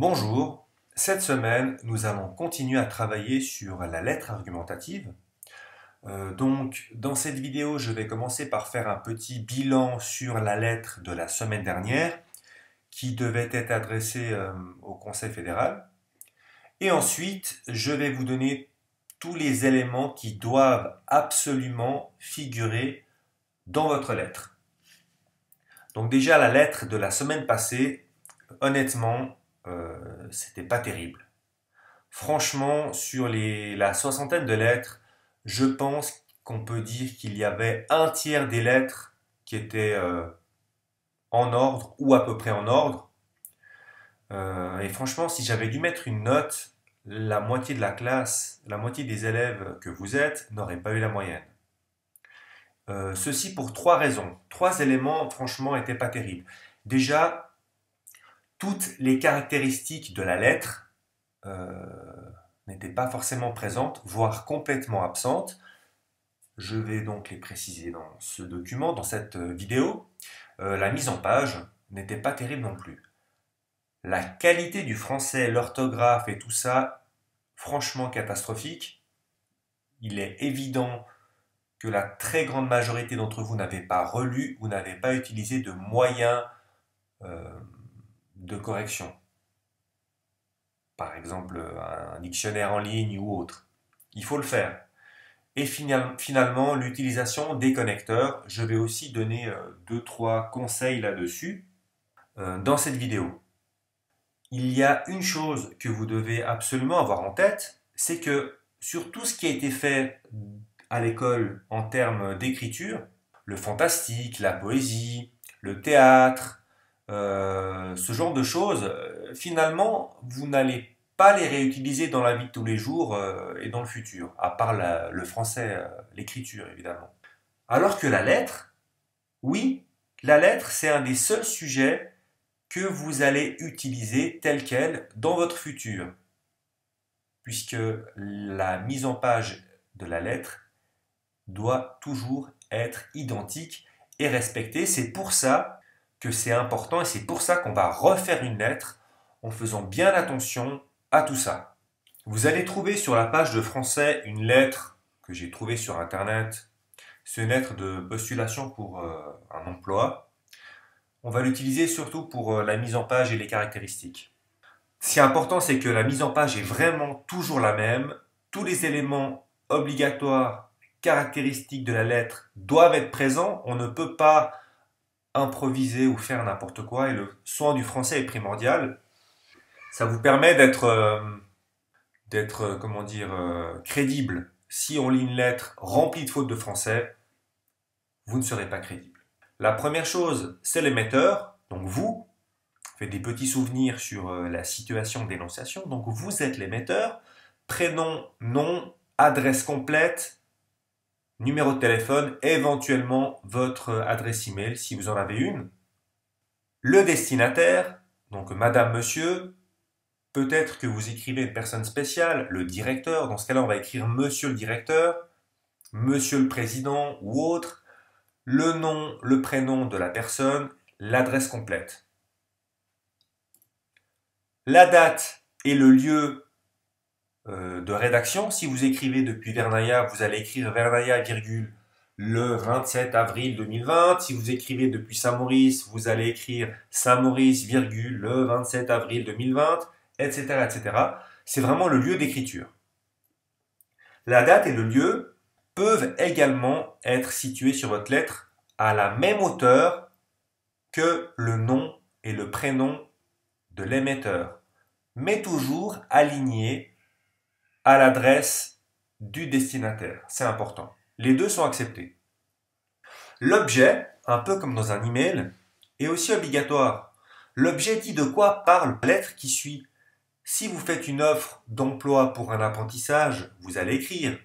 Bonjour, cette semaine nous allons continuer à travailler sur la lettre argumentative. Dans cette vidéo je vais commencer par faire un petit bilan sur la lettre de la semaine dernière qui devait être adressée au Conseil fédéral. Et ensuite je vais vous donner tous les éléments qui doivent absolument figurer dans votre lettre. Donc déjà la lettre de la semaine passée, honnêtement, c'était pas terrible. Franchement, sur la soixantaine de lettres, je pense qu'on peut dire qu'il y avait un tiers des lettres qui étaient en ordre ou à peu près en ordre. Et franchement, si j'avais dû mettre une note, la moitié de la classe, la moitié des élèves que vous êtes n'auraient pas eu la moyenne. Ceci pour trois raisons. Trois éléments, franchement, n'étaient pas terribles. Déjà, toutes les caractéristiques de la lettre n'étaient pas forcément présentes, voire complètement absentes. Je vais donc les préciser dans ce document, dans cette vidéo. La mise en page n'était pas terrible non plus. La qualité du français, l'orthographe et tout ça, franchement catastrophique. Il est évident que la très grande majorité d'entre vous n'avez pas relu ou n'avez pas utilisé de moyens de correction. Par exemple, un dictionnaire en ligne ou autre. Il faut le faire. Et finalement, l'utilisation des connecteurs. Je vais aussi donner 2-3 conseils là-dessus dans cette vidéo. Il y a une chose que vous devez absolument avoir en tête, c'est que sur tout ce qui a été fait à l'école en termes d'écriture, le fantastique, la poésie, le théâtre, ce genre de choses, finalement, vous n'allez pas les réutiliser dans la vie de tous les jours et dans le futur, à part le français, l'écriture évidemment. Alors que la lettre, oui, la lettre c'est un des seuls sujets que vous allez utiliser tel quel dans votre futur, puisque la mise en page de la lettre doit toujours être identique et respectée. C'est pour ça que c'est important et c'est pour ça qu'on va refaire une lettre en faisant bien attention à tout ça. Vous allez trouver sur la page de français une lettre que j'ai trouvée sur internet. C'est une lettre de postulation pour un emploi. On va l'utiliser surtout pour la mise en page et les caractéristiques. Ce qui est important, c'est que la mise en page est vraiment toujours la même. Tous les éléments obligatoires, caractéristiques de la lettre doivent être présents. On ne peut pas improviser ou faire n'importe quoi et le soin du français est primordial. Ça vous permet d'être comment dire, crédible. Si on lit une lettre remplie de fautes de français, vous ne serez pas crédible. La première chose, c'est l'émetteur, donc vous. Faites des petits souvenirs sur la situation d'énonciation. Donc vous êtes l'émetteur. Prénom, nom, adresse complète, numéro de téléphone, éventuellement votre adresse email si vous en avez une. Le destinataire, donc madame, monsieur, peut-être que vous écrivez une personne spéciale, le directeur, dans ce cas-là on va écrire monsieur le directeur, monsieur le président ou autre, le nom, le prénom de la personne, l'adresse complète. La date et le lieu de rédaction. Si vous écrivez depuis Vernaya, vous allez écrire Vernaya, le 27 avril 2020. Si vous écrivez depuis Saint-Maurice, vous allez écrire Saint-Maurice, le 27 avril 2020, etc., etc. C'est vraiment le lieu d'écriture. La date et le lieu peuvent également être situés sur votre lettre à la même hauteur que le nom et le prénom de l'émetteur, mais toujours alignés à l'adresse du destinataire. C'est important. Les deux sont acceptés. L'objet, un peu comme dans un email, est aussi obligatoire. L'objet dit de quoi parle la lettre qui suit. Si vous faites une offre d'emploi pour un apprentissage, vous allez écrire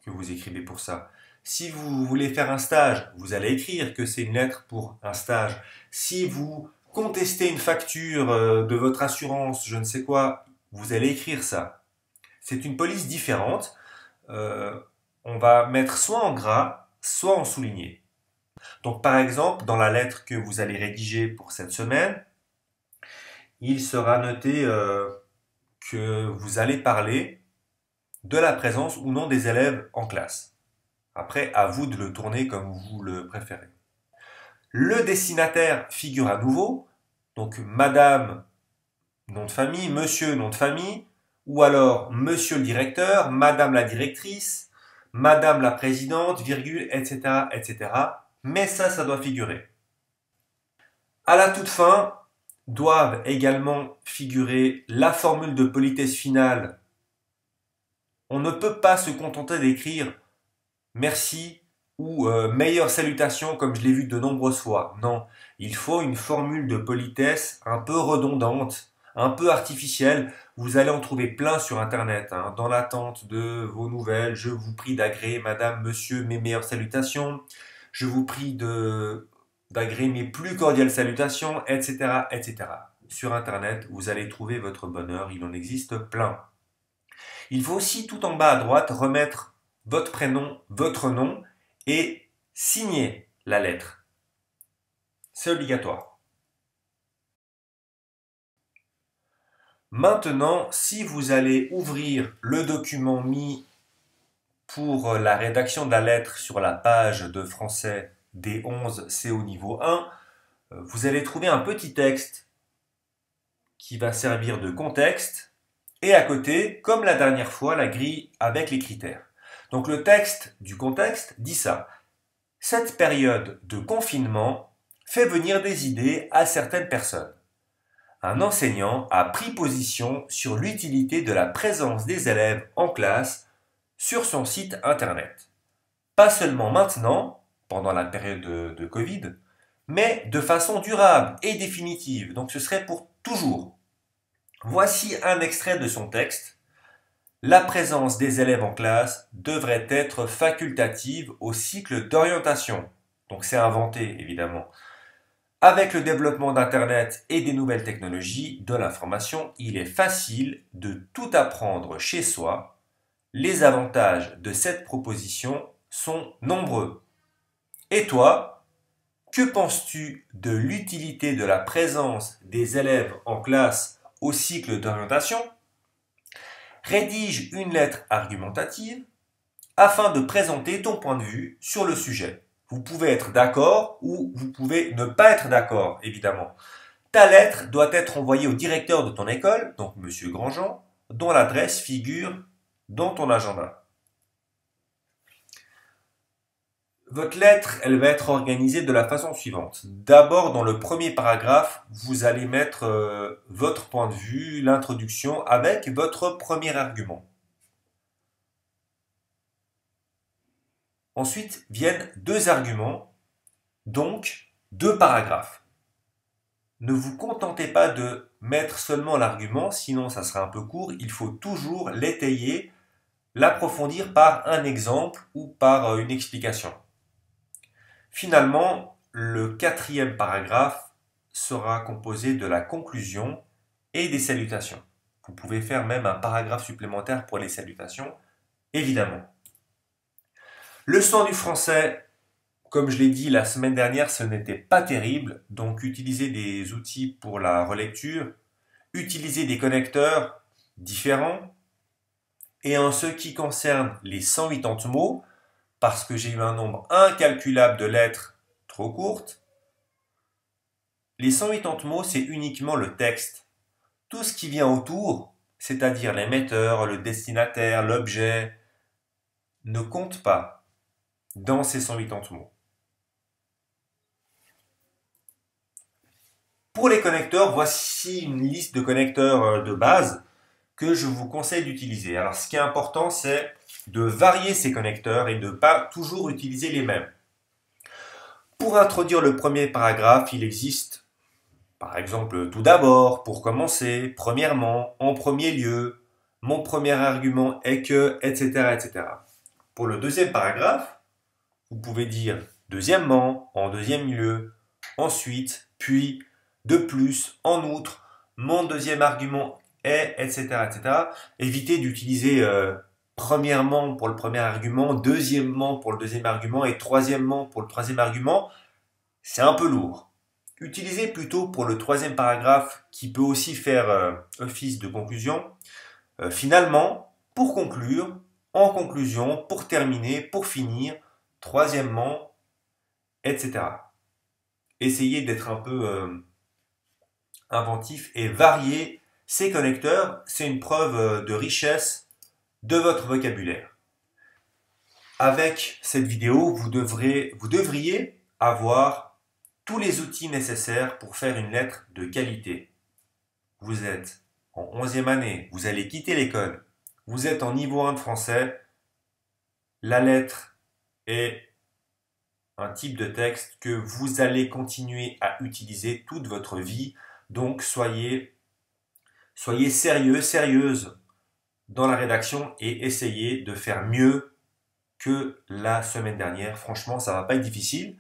que vous écrivez pour ça. Si vous voulez faire un stage, vous allez écrire que c'est une lettre pour un stage. Si vous contestez une facture de votre assurance, je ne sais quoi, vous allez écrire ça. C'est une police différente. On va mettre soit en gras, soit en souligné. Donc par exemple, dans la lettre que vous allez rédiger pour cette semaine, il sera noté que vous allez parler de la présence ou non des élèves en classe. Après, à vous de le tourner comme vous le préférez. Le destinataire figure à nouveau, donc madame, nom de famille, monsieur, nom de famille, ou alors monsieur le directeur, madame la directrice, madame la présidente, virgule, etc., etc. Mais ça doit figurer. À la toute fin, doivent également figurer la formule de politesse finale. On ne peut pas se contenter d'écrire merci ou meilleure salutation comme je l'ai vu de nombreuses fois. Non, il faut une formule de politesse un peu redondante, un peu artificielle. Vous allez en trouver plein sur Internet. Dans l'attente de vos nouvelles, je vous prie d'agréer, madame, monsieur, mes meilleures salutations. Je vous prie d'agréer mes plus cordiales salutations, etc., etc. Sur Internet, vous allez trouver votre bonheur. Il en existe plein. Il faut aussi tout en bas à droite remettre votre prénom, votre nom et signer la lettre. C'est obligatoire. Maintenant, si vous allez ouvrir le document mis pour la rédaction de la lettre sur la page de français D11 CO niveau 1, vous allez trouver un petit texte qui va servir de contexte et à côté, comme la dernière fois, la grille avec les critères. Donc le texte du contexte dit ça. Cette période de confinement fait venir des idées à certaines personnes. Un enseignant a pris position sur l'utilité de la présence des élèves en classe sur son site internet. Pas seulement maintenant, pendant la période de Covid, mais de façon durable et définitive. Donc ce serait pour toujours. Voici un extrait de son texte. La présence des élèves en classe devrait être facultative au cycle d'orientation. Donc c'est inventé, évidemment. Avec le développement d'Internet et des nouvelles technologies de l'information, il est facile de tout apprendre chez soi. Les avantages de cette proposition sont nombreux. Et toi, que penses-tu de l'utilité de la présence des élèves en classe au cycle d'orientation ? Rédige une lettre argumentative afin de présenter ton point de vue sur le sujet. Vous pouvez être d'accord ou vous pouvez ne pas être d'accord, évidemment. Ta lettre doit être envoyée au directeur de ton école, donc Monsieur Grandjean, dont l'adresse figure dans ton agenda. Votre lettre, elle va être organisée de la façon suivante. D'abord, dans le premier paragraphe, vous allez mettre votre point de vue, l'introduction, avec votre premier argument. Ensuite viennent deux arguments, donc deux paragraphes. Ne vous contentez pas de mettre seulement l'argument, sinon ça sera un peu court. Il faut toujours l'étayer, l'approfondir par un exemple ou par une explication. Finalement, le quatrième paragraphe sera composé de la conclusion et des salutations. Vous pouvez faire même un paragraphe supplémentaire pour les salutations, évidemment. Leçon du français, comme je l'ai dit la semaine dernière, ce n'était pas terrible, donc utilisez des outils pour la relecture, utilisez des connecteurs différents, et en ce qui concerne les 180 mots, parce que j'ai eu un nombre incalculable de lettres trop courtes, les 180 mots, c'est uniquement le texte. Tout ce qui vient autour, c'est-à-dire l'émetteur, le destinataire, l'objet, ne compte pas dans ces 180 mots. Pour les connecteurs, voici une liste de connecteurs de base que je vous conseille d'utiliser. Alors, ce qui est important, c'est de varier ces connecteurs et de ne pas toujours utiliser les mêmes. Pour introduire le premier paragraphe, il existe, par exemple, tout d'abord, pour commencer, premièrement, en premier lieu, mon premier argument est que, etc., etc. Pour le deuxième paragraphe, vous pouvez dire deuxièmement, en deuxième lieu, ensuite, puis, de plus, en outre, mon deuxième argument est, etc., etc. Évitez d'utiliser premièrement pour le premier argument, deuxièmement pour le deuxième argument et troisièmement pour le troisième argument. C'est un peu lourd. Utilisez plutôt pour le troisième paragraphe qui peut aussi faire office de conclusion. Finalement, pour conclure, en conclusion, pour terminer, pour finir, troisièmement, etc. Essayez d'être un peu inventif et varier ces connecteurs. C'est une preuve de richesse de votre vocabulaire. Avec cette vidéo, vous devriez avoir tous les outils nécessaires pour faire une lettre de qualité. Vous êtes en 11e année, vous allez quitter l'école, vous êtes en niveau 1 de français, la lettre est un type de texte que vous allez continuer à utiliser toute votre vie, donc soyez sérieux, sérieuse dans la rédaction et essayez de faire mieux que la semaine dernière. Franchement, ça ne va pas être difficile.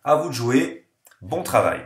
À vous de jouer. Bon travail.